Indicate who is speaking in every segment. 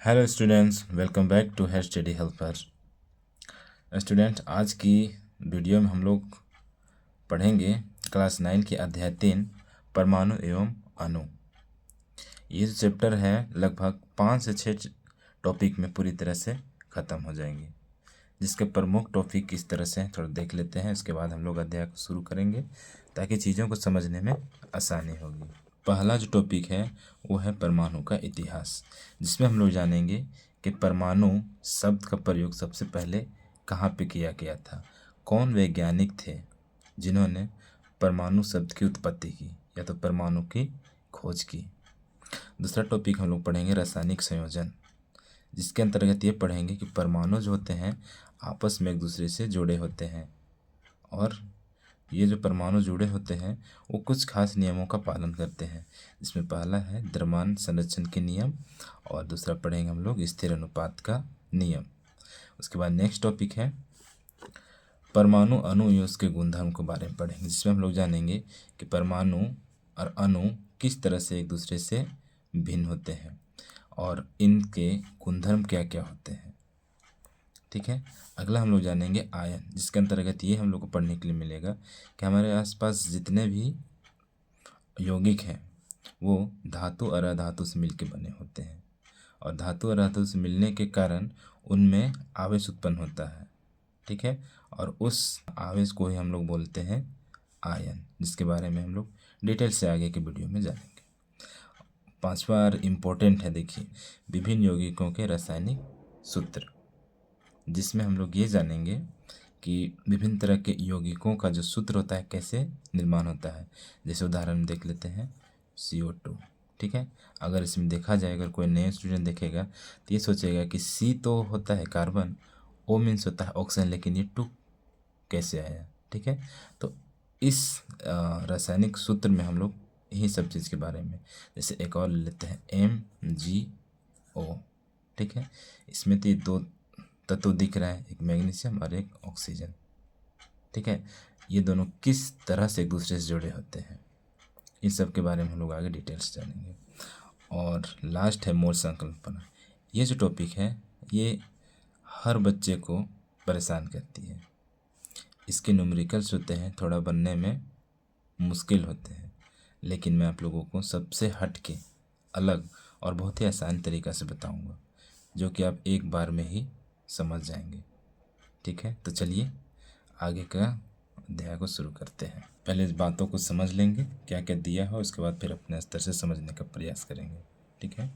Speaker 1: Hello students, welcome back to here study helper. Student, आज की video में हम लोग पढ़ेंगे क्लास 9 के अध्याय 3 परमाणु एवं अणु। ये जो चैप्टर है लगभग 5 से 6 टॉपिक में पूरी तरह से ख़त्म हो जाएंगे, जिसके प्रमुख टॉपिक किस तरह से थोड़ा देख लेते हैं। इसके बाद हम लोग अध्याय को शुरू करेंगे ताकि चीज़ों को समझने में आसानी होगी। पहला जो टॉपिक है वो है परमाणु का इतिहास, जिसमें हम लोग जानेंगे कि परमाणु शब्द का प्रयोग सबसे पहले कहाँ पे किया गया था, कौन वैज्ञानिक थे जिन्होंने परमाणु शब्द की उत्पत्ति की या तो परमाणु की खोज की। दूसरा टॉपिक हम लोग पढ़ेंगे रासायनिक संयोजन, जिसके अंतर्गत ये पढ़ेंगे कि परमाणु जो होते हैं आपस में एक दूसरे से जुड़े होते हैं, और ये जो परमाणु जुड़े होते हैं वो कुछ खास नियमों का पालन करते हैं, जिसमें पहला है द्रव्यमान संरक्षण के नियम, और दूसरा पढ़ेंगे हम लोग स्थिर अनुपात का नियम। उसके बाद नेक्स्ट टॉपिक है परमाणु अणु या उसके गुणधर्म के बारे में पढ़ेंगे, जिसमें हम लोग जानेंगे कि परमाणु और अणु किस तरह से एक दूसरे से भिन्न होते हैं और इनके गुणधर्म क्या क्या होते हैं। ठीक है। अगला हम लोग जानेंगे आयन, जिसके अंतर्गत ये हम लोग को पढ़ने के लिए मिलेगा कि हमारे आसपास जितने भी यौगिक हैं वो धातु और अधातु से मिलकर बने होते हैं, और धातु और धातु से मिलने के कारण उनमें आवेश उत्पन्न होता है। ठीक है। और उस आवेश को ही हम लोग बोलते हैं आयन, जिसके बारे में हम लोग डिटेल से आगे के वीडियो में जानेंगे। पांचवा और इम्पोर्टेंट है, देखिए, विभिन्न यौगिकों के रासायनिक सूत्र, जिसमें हम लोग ये जानेंगे कि विभिन्न तरह के यौगिकों का जो सूत्र होता है कैसे निर्माण होता है। जैसे उदाहरण देख लेते हैं CO2। ठीक है। अगर इसमें देखा जाए, अगर कोई नए स्टूडेंट देखेगा तो ये सोचेगा कि C तो होता है कार्बन, O मीन्स होता है ऑक्सीजन, लेकिन ये 2 कैसे आया। ठीक है। तो इस रासायनिक सूत्र में हम लोग यही सब चीज़ के बारे में, जैसे एक और लेते हैं MgO। ठीक है। इसमें तो ये 2 तत्व दिख रहा है, एक मैग्नीशियम और एक ऑक्सीजन। ठीक है। ये दोनों किस तरह से एक दूसरे से जुड़े होते हैं, इन सब के बारे में हम लोग आगे डिटेल्स जानेंगे। और लास्ट है मोल संकल्पना। ये जो टॉपिक है ये हर बच्चे को परेशान करती है। इसके न्यूमेरिकल्स होते हैं, थोड़ा बनने में मुश्किल होते हैं, लेकिन मैं आप लोगों को सबसे हट के अलग और बहुत ही आसान तरीक़ा से बताऊंगा, जो कि आप एक बार में ही समझ जाएंगे। ठीक है। तो चलिए आगे का अध्याय को शुरू करते हैं। पहले इस बातों को समझ लेंगे क्या क्या दिया है, उसके बाद फिर अपने स्तर से समझने का प्रयास करेंगे। ठीक है।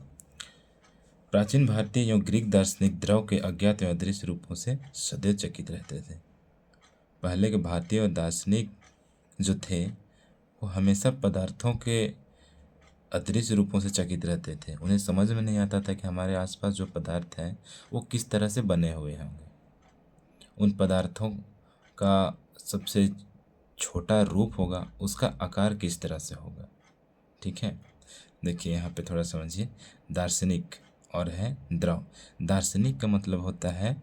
Speaker 1: प्राचीन भारतीय एवं ग्रीक दार्शनिक द्रव के अज्ञात एवं अदृश्य रूपों से सदैव चकित रहते थे। पहले के भारतीय और दार्शनिक जो थे वो हमेशा पदार्थों के अदृश्य रूपों से चकित रहते थे। उन्हें समझ में नहीं आता था कि हमारे आसपास जो पदार्थ हैं वो किस तरह से बने हुए होंगे, उन पदार्थों का सबसे छोटा रूप होगा, उसका आकार किस तरह से होगा। ठीक है। देखिए यहाँ पे थोड़ा समझिए, दार्शनिक और है द्रव। दार्शनिक का मतलब होता है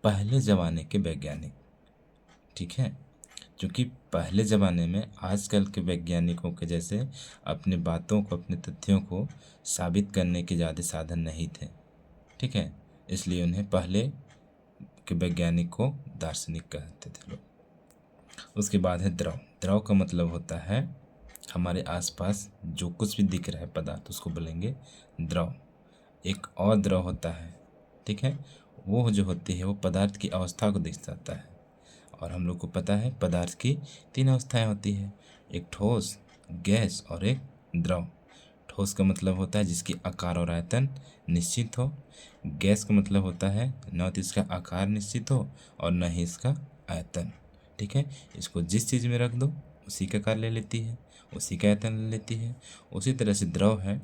Speaker 1: पहले ज़माने के वैज्ञानिक। ठीक है। क्योंकि पहले ज़माने में आजकल के वैज्ञानिकों के जैसे अपने बातों को, अपने तथ्यों को साबित करने के ज़्यादा साधन नहीं थे। ठीक है। इसलिए उन्हें पहले के वैज्ञानिक को दार्शनिक कहते थे लोग। उसके बाद है द्रव। द्रव का मतलब होता है हमारे आसपास जो कुछ भी दिख रहा है पदार्थ, उसको बोलेंगे द्रव। एक और द्रव होता है, ठीक है, वो जो होती है वो पदार्थ की अवस्था को दर्शाता है। और हम लोग को पता है पदार्थ की 3 अवस्थाएं होती है, एक ठोस, गैस और एक द्रव। ठोस का मतलब होता है जिसकी आकार और आयतन निश्चित हो। गैस का मतलब होता है न तो इसका आकार निश्चित हो और न ही इसका आयतन। ठीक है। इसको जिस चीज़ में रख दो उसी का आकार ले लेती है, उसी का आयतन ले लेती है। उसी तरह से द्रव है,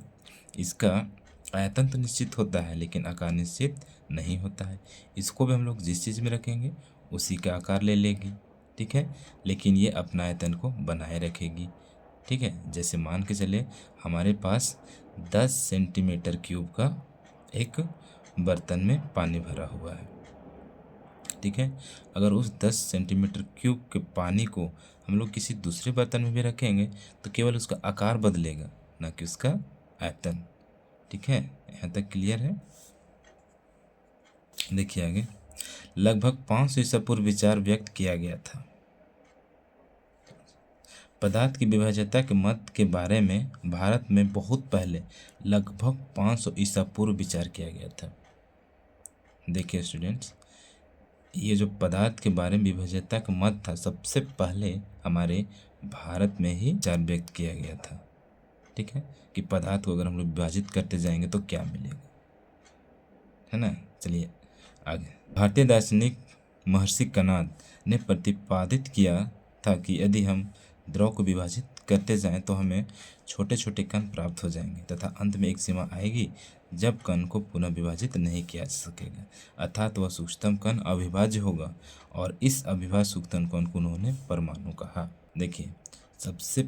Speaker 1: इसका आयतन तो निश्चित होता है लेकिन आकार निश्चित नहीं होता है। इसको भी हम लोग जिस चीज़ में रखेंगे उसी का आकार ले लेगी। ठीक है। लेकिन ये अपना आयतन को बनाए रखेगी। ठीक है। जैसे मान के चले हमारे पास 10 सेंटीमीटर क्यूब का एक बर्तन में पानी भरा हुआ है। ठीक है। अगर उस 10 सेंटीमीटर क्यूब के पानी को हम लोग किसी दूसरे बर्तन में भी रखेंगे तो केवल उसका आकार बदलेगा, ना कि उसका आयतन। ठीक है। यहाँ तक क्लियर है। देखिए आगे, लगभग 500 ईसा पूर्व विचार व्यक्त किया गया था। पदार्थ की विभाज्यता के मत के बारे में भारत में बहुत पहले लगभग 500 ईसा पूर्व विचार किया गया था। देखिए स्टूडेंट्स, ये जो पदार्थ के बारे में विभाज्यता का मत था, सबसे पहले हमारे भारत में ही विचार व्यक्त किया गया था। ठीक है, कि पदार्थ को अगर हम लोग विभाजित करते जाएंगे तो क्या मिलेगा, है ना। चलिए आगे। भारतीय दार्शनिक महर्षि कणाद ने प्रतिपादित किया था कि यदि हम द्रव को विभाजित करते जाएं तो हमें छोटे छोटे कण प्राप्त हो जाएंगे तथा अंत में एक सीमा आएगी जब कण को पुनः विभाजित नहीं किया जा सकेगा, अर्थात वह सूक्ष्मतम कण अविभाज्य होगा, और इस अविभाज्य सूक्ष्मतम कण को उन्होंने परमाणु कहा। देखिए, सबसे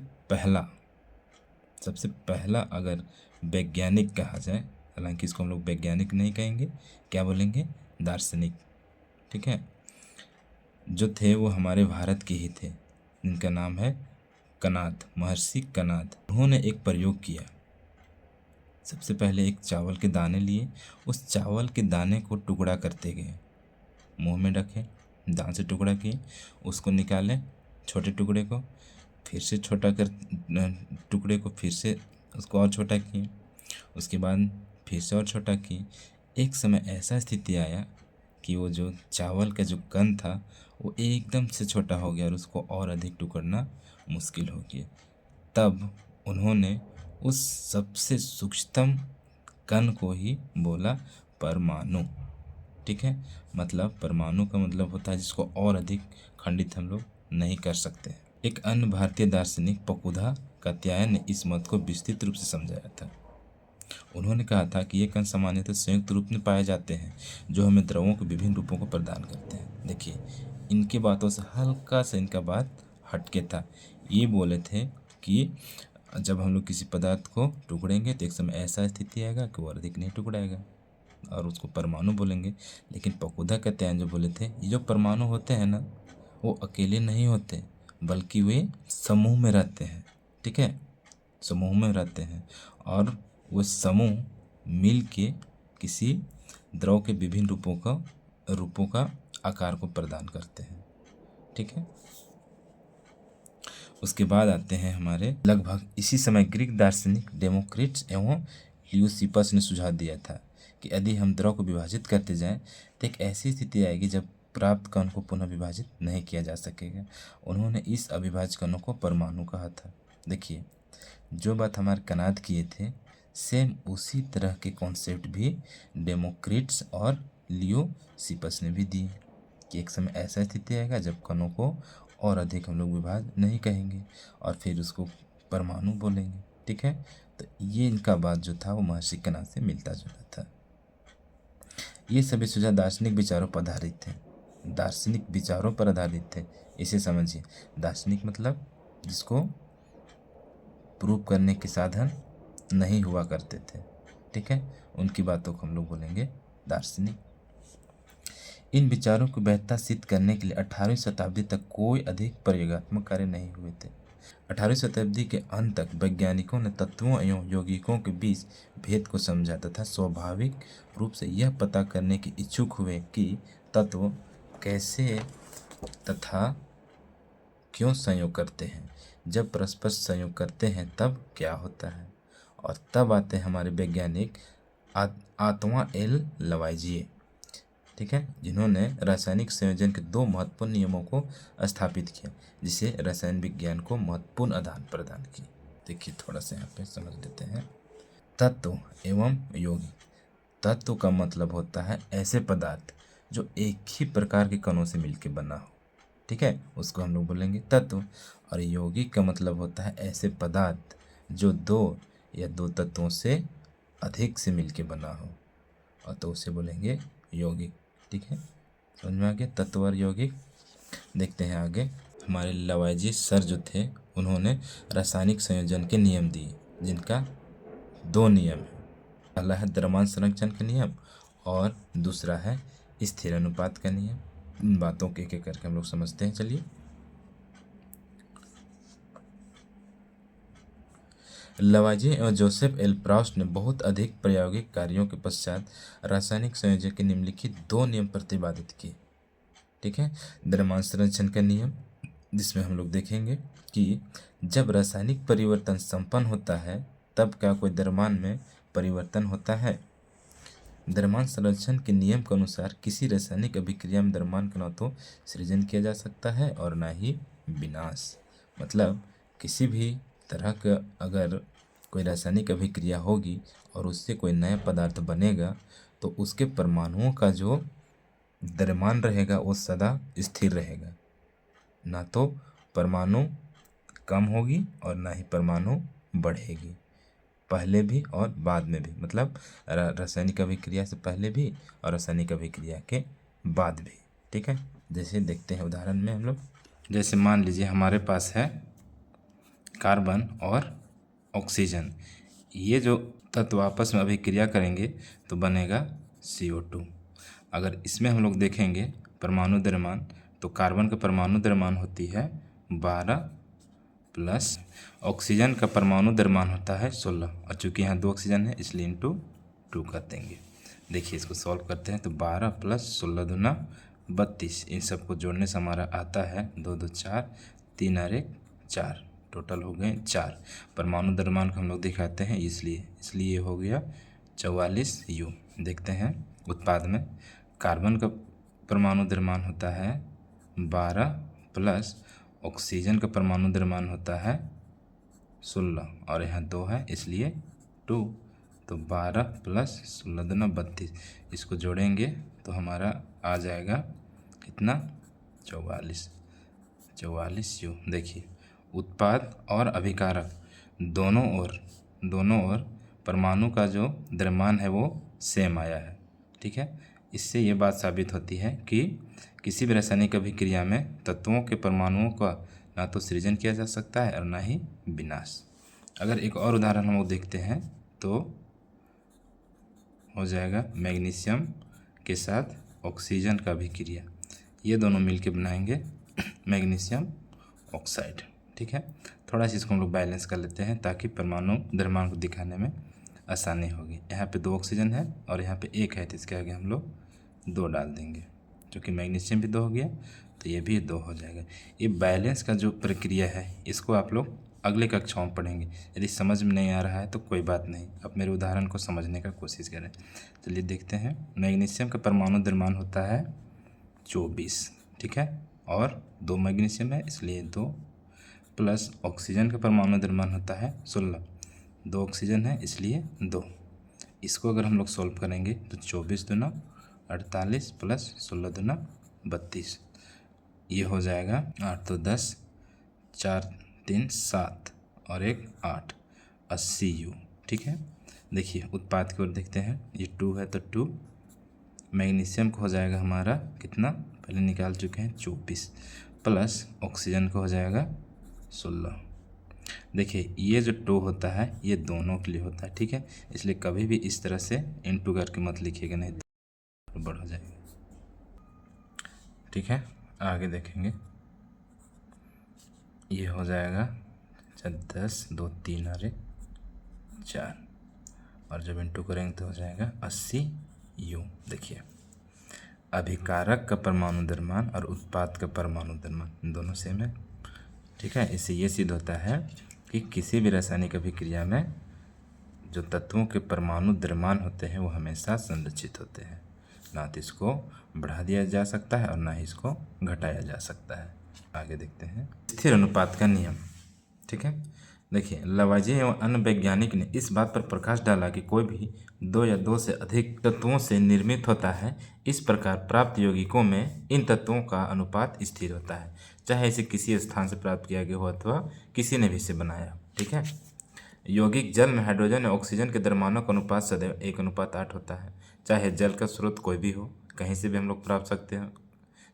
Speaker 1: पहला अगर वैज्ञानिक कहा जाए, हालांकि इसको हम लोग वैज्ञानिक नहीं कहेंगे, क्या बोलेंगे, दार्शनिक। ठीक है, जो थे वो हमारे भारत के ही थे, जिनका नाम है कणाद, महर्षि कणाद। उन्होंने एक प्रयोग किया। सबसे पहले एक चावल के दाने लिए, उस चावल के दाने को टुकड़ा करते गए, मुंह में रखे, दांत से टुकड़ा किए, उसको निकाले छोटे टुकड़े को, फिर से छोटा कर टुकड़े को, फिर से उसको और छोटा किए, उसके बाद फिर से और छोटा किए। एक समय ऐसा स्थिति आया कि वो जो चावल का जो कण था वो एकदम से छोटा हो गया और उसको और अधिक टुकड़ना मुश्किल हो गया। तब उन्होंने उस सबसे सूक्ष्मतम कण को ही बोला परमाणु। ठीक है, मतलब परमाणु का मतलब होता है जिसको और अधिक खंडित हम लोग नहीं कर सकते। एक अन्य भारतीय दार्शनिक पकुधा कात्यायन ने इस मत को विस्तृत रूप से समझाया था। उन्होंने कहा था कि ये कण सामान्यतः संयुक्त रूप में पाए जाते हैं जो हमें द्रवों के विभिन्न रूपों को प्रदान करते हैं। देखिए, इनके बातों से हल्का सा इनका बात हटके था। ये बोले थे कि जब हम लोग किसी पदार्थ को टुकड़ेंगे तो एक समय ऐसा स्थिति आएगा कि वो अधिक नहीं टुकड़ाएगा और उसको परमाणु बोलेंगे। लेकिन पकुधा कात्यायन जो बोले थे, ये जो परमाणु होते हैं ना, वो अकेले नहीं होते बल्कि वे समूह में रहते हैं। ठीक है, समूह में रहते हैं और वो समूह मिल के किसी द्रव के विभिन्न रूपों का आकार को प्रदान करते हैं। ठीक है, उसके बाद आते हैं हमारे लगभग इसी समय ग्रीक दार्शनिक डेमोक्रिटस एवं ल्यूसिपस ने सुझाव दिया था कि यदि हम द्रव को विभाजित करते जाएं तो एक ऐसी स्थिति आएगी जब प्राप्त कण को पुनः विभाजित नहीं किया जा सकेगा। उन्होंने इस अविभाज्य कणों को परमाणु कहा था। देखिए, जो बात हमारे कणाद किए थे, सेम उसी तरह के कॉन्सेप्ट भी डेमोक्रिटस और ल्यूसिपस ने भी दिए कि एक समय ऐसा स्थिति आएगा जब कणों को और अधिक हम लोग विभाज्य नहीं कहेंगे और फिर उसको परमाणु बोलेंगे। ठीक है, तो ये इनका बात जो था वो महर्षि कणाद से मिलता जुलता था। ये सभी सुझाव दार्शनिक विचारों पर आधारित थे, दार्शनिक विचारों पर आधारित थे। इसे समझिए, दार्शनिक मतलब जिसको प्रूव करने के साधन नहीं हुआ करते थे। ठीक है, उनकी बातों को हम लोग बोलेंगे दार्शनिक। इन विचारों को वैधता सिद्ध करने के लिए 18वीं शताब्दी तक कोई अधिक प्रयोगात्मक कार्य नहीं हुए थे। 18वीं शताब्दी के अंत तक वैज्ञानिकों ने तत्वों एवं यौगिकों के बीच भेद को समझा तथा स्वाभाविक रूप से यह पता करने के इच्छुक हुए कि तत्व कैसे तथा क्यों संयोग करते हैं, जब परस्पर संयोग करते हैं तब क्या होता है। और तब आते हैं हमारे वैज्ञानिक आतवा एल लवाइजिए। ठीक है, जिन्होंने रासायनिक संयोजन के दो महत्वपूर्ण नियमों को स्थापित किया, जिसे रसायन विज्ञान को महत्वपूर्ण आदान प्रदान की। देखिए, थोड़ा सा यहाँ पे समझ लेते हैं। तत्व एवं यौगिक। तत्व का मतलब होता है ऐसे पदार्थ जो एक ही प्रकार के कणों से मिलकर बना हो। ठीक है, उसको हम लोग बोलेंगे तत्व। और यौगिक का मतलब होता है ऐसे पदार्थ जो दो या दो तत्वों से अधिक से मिलकर बना हो, और तो उसे बोलेंगे यौगिक। ठीक है, समझ में आ गया तत्व और यौगिक। देखते हैं आगे। हमारे लवाइजिए सर जो थे, उन्होंने रासायनिक संयोजन के नियम दिए, जिनका दो नियम है। पहला है द्रव्यमान संरक्षण का नियम और दूसरा है स्थिर अनुपात का नियम। इन बातों के एक एक करके हम लोग समझते हैं। चलिए, लवाजिये और जोसेफ एल प्रॉस्ट ने बहुत अधिक प्रायोगिक कार्यों के पश्चात रासायनिक संयोजन के निम्नलिखित 2 नियम प्रतिपादित किए। ठीक है, द्रव्यमान संरक्षण का नियम, जिसमें हम लोग देखेंगे कि जब रासायनिक परिवर्तन संपन्न होता है तब क्या कोई द्रव्यमान में परिवर्तन होता है। द्रव्यमान संरक्षण के नियम के अनुसार किसी रासायनिक अभिक्रिया में द्रव्यमान का न तो सृजन किया जा सकता है और न ही विनाश। मतलब किसी भी तरह का अगर कोई रासायनिक अभिक्रिया होगी और उससे कोई नया पदार्थ बनेगा तो उसके परमाणुओं का जो द्रव्यमान रहेगा वो सदा स्थिर रहेगा, ना तो परमाणु कम होगी और ना ही परमाणु बढ़ेगी, पहले भी और बाद में भी। मतलब रासायनिक अभिक्रिया से पहले भी और रासायनिक अभिक्रिया के बाद भी। ठीक है, जैसे देखते हैं उदाहरण में हम लोग, जैसे मान लीजिए हमारे पास है कार्बन और ऑक्सीजन, ये जो तत्व आपस में अभिक्रिया करेंगे तो बनेगा CO2। अगर इसमें हम लोग देखेंगे परमाणु द्रव्यमान, तो कार्बन का परमाणु द्रव्यमान होती है 12 प्लस ऑक्सीजन का परमाणु द्रव्यमान होता है 16, और चूँकि यहाँ 2 ऑक्सीजन है इसलिए इंटू 2 कर देंगे। देखिए इसको सॉल्व करते हैं तो 12 प्लस 16 दूना 32, इन सबको जोड़ने से हमारा आता है 2 2 4, 3 और 1 4, टोटल हो गए 4। परमाणु द्रव्यमान को हम लोग दिखाते हैं इसलिए हो गया 44U। देखते हैं उत्पाद में कार्बन का परमाणु द्रव्यमान होता है 12 प्लस ऑक्सीजन का परमाणु द्रव्यमान होता है 16 और यहाँ 2 है इसलिए 2, तो 12 प्लस 16 दूना 32, इसको जोड़ेंगे तो हमारा आ जाएगा कितना 44U। देखिए उत्पाद और अभिकारक दोनों ओर परमाणु का जो द्रव्यमान है वो सेम आया है। ठीक है, इससे ये बात साबित होती है कि किसी भी रासायनिक अभिक्रिया में तत्वों के परमाणुओं का ना तो सृजन किया जा सकता है और ना ही विनाश। अगर एक और उदाहरण हम लोग देखते हैं तो हो जाएगा मैग्नीशियम के साथ ऑक्सीजन का अभिक्रिया, ये दोनों मिलके बनाएंगे मैग्नीशियम ऑक्साइड। ठीक है, थोड़ा सा इसको हम लोग बैलेंस कर लेते हैं ताकि परमाणु द्रव्यमान को दिखाने में आसानी होगी। यहाँ पे 2 ऑक्सीजन है और यहाँ पे 1 है तो इसके आगे हम लोग 2 डाल देंगे, क्योंकि मैग्नीशियम भी 2 हो गया तो ये भी 2 हो जाएगा। ये बैलेंस का जो प्रक्रिया है इसको आप लोग अगले कक्षाओं में पढ़ेंगे। यदि समझ में नहीं आ रहा है तो कोई बात नहीं, आप मेरे उदाहरण को समझने का कोशिश करें। चलिए देखते हैं, मैग्नीशियम का परमाणु द्रव्यमान होता है 24। ठीक है, और 2 मैग्नीशियम है इसलिए 2 प्लस ऑक्सीजन का परमाणु द्रव्यमान होता है 16, 2 ऑक्सीजन है इसलिए 2। इसको अगर हम लोग सॉल्व करेंगे तो 24 दूना 48 प्लस 16 दूना 32, ये हो जाएगा 8 तो 10, 4 3 7 और 1 8, 80U। ठीक है, देखिए उत्पाद की ओर देखते हैं, ये 2 है तो 2, मैग्नीशियम को हो जाएगा हमारा कितना, पहले निकाल चुके हैं 24, प्लस ऑक्सीजन को हो जाएगा 16। देखिए ये जो 2 होता है ये दोनों के लिए होता है। ठीक है, इसलिए कभी भी इस तरह से इंटू करके मत लिखिएगा, नहीं तो बढ़ हो जाएगा। ठीक है, आगे देखेंगे, ये हो जाएगा 10 2 3 और 1 4, और जब इंटू करेंगे तो हो जाएगा 80U। देखिए अभिकारक का परमाणु द्रव्यमान और उत्पाद का परमाणु द्रव्यमान दोनों सेम है। ठीक है, इससे ये सिद्ध होता है कि किसी भी रासायनिक अभिक्रिया में जो तत्वों के परमाणु द्रव्यमान होते हैं वो हमेशा संरक्षित होते हैं, ना तो इसको बढ़ा दिया जा सकता है और ना ही इसको घटाया जा सकता है। आगे देखते हैं स्थिर अनुपात का नियम। ठीक है, देखिए लवाजिये एवं अन्य वैज्ञानिक ने इस बात पर प्रकाश डाला कि कोई भी 2 या 2 से अधिक तत्वों से निर्मित होता है। इस प्रकार प्राप्त यौगिकों में इन तत्वों का अनुपात स्थिर होता है, चाहे इसे किसी स्थान से प्राप्त किया गया हो अथवा किसी ने भी इसे बनाया। ठीक है, यौगिक जल में हाइड्रोजन और ऑक्सीजन के द्रव्यमानों का अनुपात सदैव 1:8 होता है। चाहे जल का स्रोत कोई भी हो, कहीं से भी हम लोग प्राप्त सकते हैं,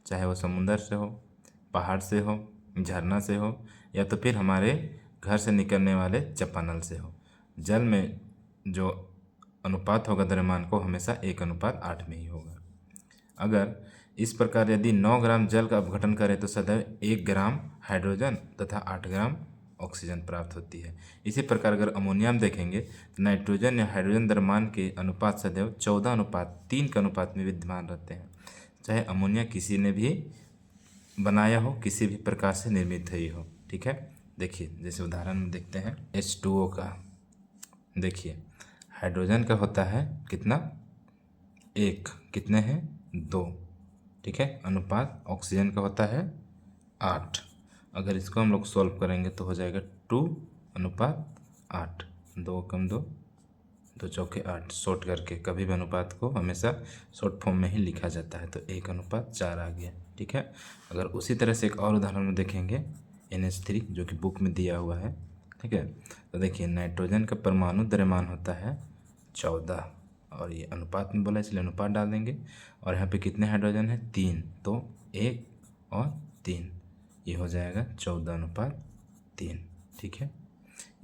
Speaker 1: चाहे वो समुद्र से हो, पहाड़ से हो, झरना से हो, या तो फिर हमारे घर से निकलने वाले चापानल से हो। जल में जो अनुपात होगा द्रव्यमान को हमेशा 1:8 में ही होगा। अगर इस प्रकार यदि 9 ग्राम जल का अपघटन करें तो सदैव 1 ग्राम हाइड्रोजन तथा 8 ग्राम ऑक्सीजन प्राप्त होती है। इसी प्रकार अगर अमोनिया में देखेंगे तो नाइट्रोजन या हाइड्रोजन द्रव्यमान के अनुपात सदैव 14:3 के अनुपात में विद्यमान रहते हैं, चाहे अमोनिया किसी ने भी बनाया हो, किसी भी प्रकार से निर्मित हुई हो। ठीक है, देखिए जैसे उदाहरण में देखते हैं H2O का। देखिए हाइड्रोजन का होता है कितना, 1, कितने हैं 2। ठीक है, अनुपात ऑक्सीजन का होता है 8। अगर इसको हम लोग सॉल्व करेंगे तो हो जाएगा 2:8। 2 कम 2, 2 चौके 8। शॉर्ट करके कभी भी अनुपात को हमेशा शॉर्ट फॉर्म में ही लिखा जाता है, तो 1:4 आ गया। ठीक है, अगर उसी तरह से एक और उदाहरण में देखेंगे NH3 जो कि बुक में दिया हुआ है। ठीक है, तो देखिए नाइट्रोजन का परमाणु द्रव्यमान होता है 14, और ये अनुपात में बोला इसलिए अनुपात डाल देंगे। और यहाँ पे कितने हाइड्रोजन है, 3, तो 1 और 3, ये हो जाएगा 14:3। ठीक है,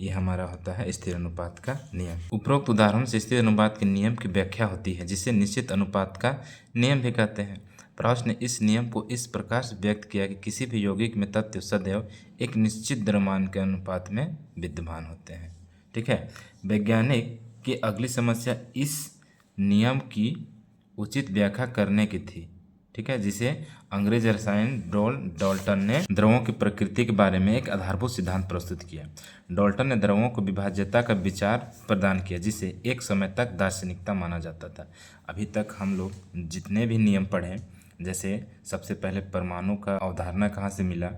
Speaker 1: ये हमारा होता है स्थिर अनुपात का नियम। उपरोक्त उदाहरण से स्थिर अनुपात के नियम की व्याख्या होती है, जिसे निश्चित अनुपात का नियम भी कहते हैं। प्राउस ने इस नियम को इस प्रकार से व्यक्त किया कि किसी भी यौगिक में तत्व सदैव एक निश्चित द्रव्यमान के अनुपात में विद्यमान होते हैं। ठीक है, वैज्ञानिक की अगली समस्या इस नियम की उचित व्याख्या करने की थी। ठीक है, जिसे अंग्रेज रसायन डाल्टन ने द्रवों की प्रकृति के बारे में एक आधारभूत सिद्धांत प्रस्तुत किया। डाल्टन ने द्रवों को विभाज्यता का विचार प्रदान किया, जिसे एक समय तक दार्शनिकता माना जाता था। अभी तक हम लोग जितने भी नियम पढ़े, जैसे सबसे पहले परमाणु का अवधारणा कहाँ से मिला,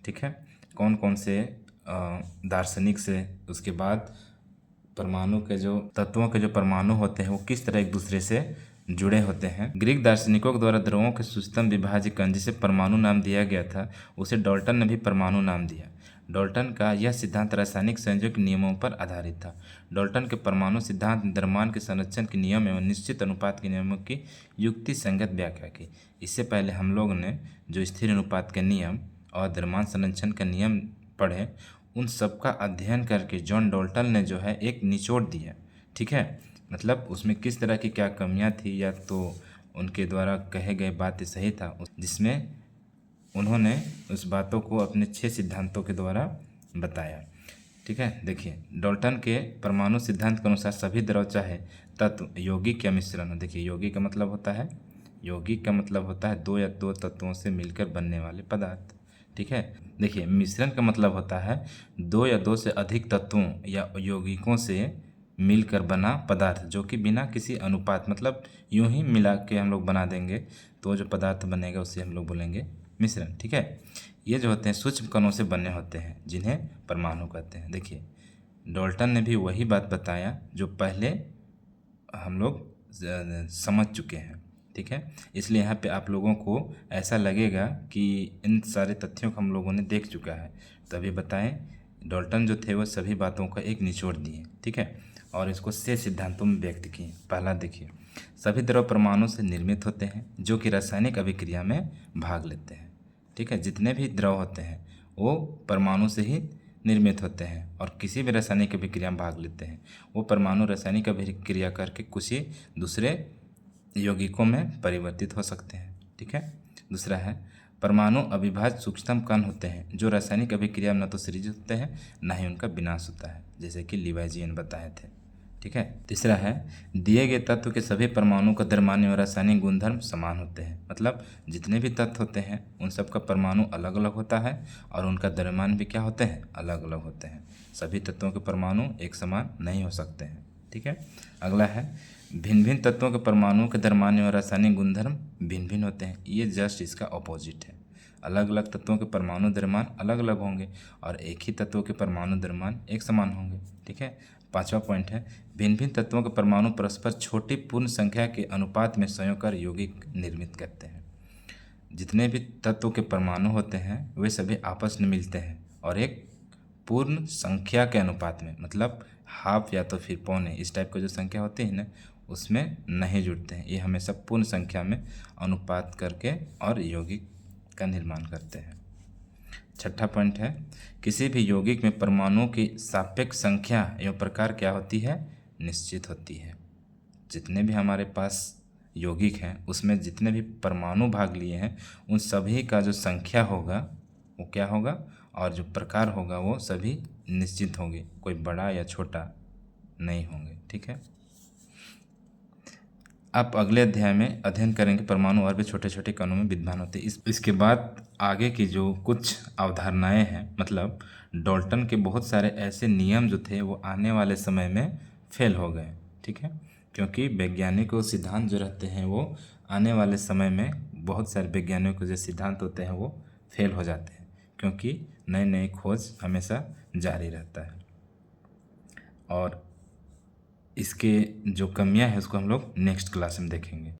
Speaker 1: ठीक है, कौन कौन से दार्शनिक से, उसके बाद परमाणु के जो तत्वों के जो परमाणु होते हैं वो किस तरह एक दूसरे से जुड़े होते हैं। ग्रीक दार्शनिकों के द्वारा द्रवों के सूक्ष्मतम विभाज्य कण जिसे परमाणु नाम दिया गया था, उसे डाल्टन ने भी परमाणु नाम दिया। डाल्टन का यह सिद्धांत रासायनिक संयोजन के नियमों पर आधारित था। डाल्टन के परमाणु सिद्धांत ने द्रव्यमान के संरक्षण के नियम एवं निश्चित अनुपात के नियमों की युक्ति संगत व्याख्या की। इससे पहले हम लोग ने जो स्थिर अनुपात के नियम और द्रव्यमान संरक्षण का नियम पढ़े, उन सब का अध्ययन करके जॉन डाल्टन ने जो है एक निचोड़ दिया। ठीक है, मतलब उसमें किस तरह की क्या कमियां थी, या तो उनके द्वारा कहे गए बातें सही था, जिसमें उन्होंने उस बातों को अपने 6 सिद्धांतों के द्वारा बताया। ठीक है, देखिए डाल्टन के परमाणु सिद्धांत के अनुसार सभी द्रव चाहे तत्व यौगिक या मिश्रण हो। देखिए यौगिक का मतलब होता है, यौगिक का मतलब होता है 2 या 2 तत्वों से मिलकर बनने वाले पदार्थ। ठीक है, देखिए मिश्रण का मतलब होता है 2 या 2 से अधिक तत्वों या यौगिकों से मिलकर बना पदार्थ, जो कि बिना किसी अनुपात, मतलब यूं ही मिला के हम लोग बना देंगे तो जो पदार्थ बनेगा उसे हम लोग बोलेंगे मिश्रण। ठीक है, ये जो होते हैं सूक्ष्म कणों से बने होते हैं, जिन्हें परमाणु कहते हैं। देखिए डाल्टन ने भी वही बात बताया जो पहले हम लोग समझ चुके हैं। ठीक है, इसलिए यहाँ पे आप लोगों को ऐसा लगेगा कि इन सारे तथ्यों को हम लोगों ने देख चुका है, तभी बताएं डाल्टन जो थे वो सभी बातों का एक निचोड़ दिए। ठीक है, और इसको 6 सिद्धांतों में व्यक्त किए। पहला देखिए, सभी द्रव परमाणु से निर्मित होते हैं जो कि रासायनिक अभिक्रिया में भाग लेते हैं। ठीक है, जितने भी द्रव होते हैं वो परमाणु से ही निर्मित होते हैं और किसी भी रासायनिक अभिक्रिया में भाग लेते हैं। वो परमाणु रासायनिक अभिक्रिया करके कुछ ही दूसरे यौगिकों में परिवर्तित हो सकते हैं। ठीक है, दूसरा है परमाणु अविभाज्य सूक्ष्मतम कण होते हैं जो रासायनिक अभिक्रिया में न तो सृजित होते हैं न ही उनका विनाश होता है, जैसे कि लिवाजियन बताए थे। ठीक है, तीसरा है दिए गए तत्व के सभी परमाणु का द्रव्यमान और रासायनिक गुणधर्म समान होते हैं। मतलब जितने भी तत्व होते हैं उन सब का परमाणु अलग अलग होता है और उनका द्रव्यमान भी क्या होते हैं, अलग अलग होते हैं। सभी तत्वों के परमाणु एक समान नहीं हो सकते हैं। ठीक है, अगला है भिन्न भिन्न तत्वों के परमाणुओं के द्रव्यमान और रासायनिक गुणधर्म भिन्न भिन्न होते हैं। ये जस्ट इसका ऑपोजिट है। अलग अलग तत्वों के परमाणु द्रव्यमान अलग अलग होंगे और एक ही तत्वों के परमाणु द्रव्यमान एक समान होंगे। ठीक है, 5वां पॉइंट है भिन्न भिन्न तत्वों के परमाणु परस्पर छोटी पूर्ण संख्या के अनुपात में संयोग कर यौगिक निर्मित करते हैं। जितने भी तत्वों के परमाणु होते हैं वे सभी आपस में मिलते हैं और एक पूर्ण संख्या के अनुपात में, मतलब हाफ या तो फिर पौने, इस टाइप का जो संख्या होती है ना, उसमें नहीं जुड़ते हैं। ये हमेशा पूर्ण संख्या में अनुपात करके और यौगिक का निर्माण करते हैं। 6ठा पॉइंट है किसी भी यौगिक में परमाणुओं की सापेक्ष संख्या एवं प्रकार क्या होती है, निश्चित होती है। जितने भी हमारे पास यौगिक हैं उसमें जितने भी परमाणु भाग लिए हैं उन सभी का जो संख्या होगा वो क्या होगा, और जो प्रकार होगा वो सभी निश्चित होंगे, कोई बड़ा या छोटा नहीं होंगे। ठीक है, आप अगले अध्याय में अध्ययन करेंगे परमाणु और भी छोटे छोटे कणों में विद्यमान होते हैं। इसके बाद आगे की जो कुछ अवधारणाएं हैं, मतलब डाल्टन के बहुत सारे ऐसे नियम जो थे वो आने वाले समय में फेल हो गए। ठीक है, क्योंकि वैज्ञानिकों सिद्धांत जो रहते हैं वो आने वाले समय में बहुत सारे वैज्ञानिकों के जो सिद्धांत होते हैं वो फेल हो जाते हैं, क्योंकि नई नई खोज हमेशा जारी रहता है। और इसके जो कमियां हैं उसको हम लोग नेक्स्ट क्लास में देखेंगे।